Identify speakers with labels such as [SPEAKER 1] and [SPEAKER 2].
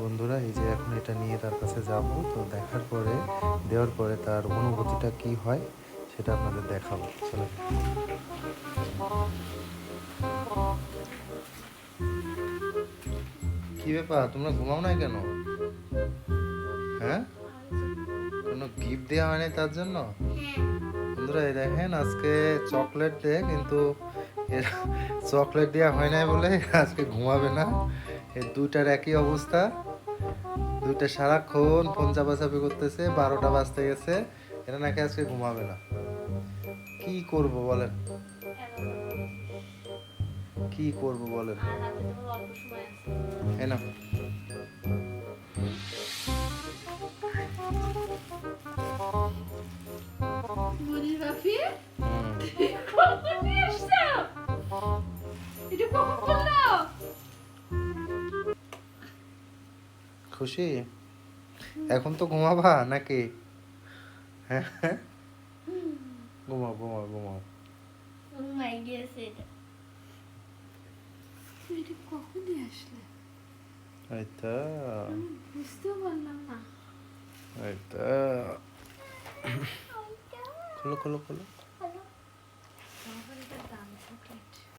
[SPEAKER 1] বন্ধুরা এই যে এখন এটা নিয়ে তার কাছে যাব, তো দেখার পরে দেওয়ার পরে তার অনুভূতিটা কি হয় সেটা আপনাদের দেখাবো। চলো। কি ব্যাপার, তোমরা ঘুমাও না কেন? হ্যাঁ, কোনো গিফট দেওয়া হয়নি তার জন্য? বন্ধুরা এই দেখেন আজকে চকলেট দেয়, কিন্তু এর চকলেট দেওয়া হয় নাই বলে আজকে ঘুমাবে না। এই দুইটার একই অবস্থা, দুইটা সারাক্ষণ ফোন চাপাচাপি করতেছে, 12টা বাজতে গেছে, এরা নাকি আজকে ঘুমাবে না। কি করব বলেন, কি করব বলেন। এই না,
[SPEAKER 2] বুড়ি বাপি
[SPEAKER 1] হুম,
[SPEAKER 2] কখন নিয়ে আসছো? এটা কখন করলো?
[SPEAKER 1] খুশি? এখন তো ঘুমাবা নাকি? হ্যাঁ, ঘুমাও ঘুমাও ঘুমাও।
[SPEAKER 2] মাই গেছে এটা। এটা কখন নিয়ে আসলে?
[SPEAKER 1] এই তো,
[SPEAKER 2] আমি বুঝতেও পারলাম না।
[SPEAKER 1] এই তো, খোলো খোলো খোলো।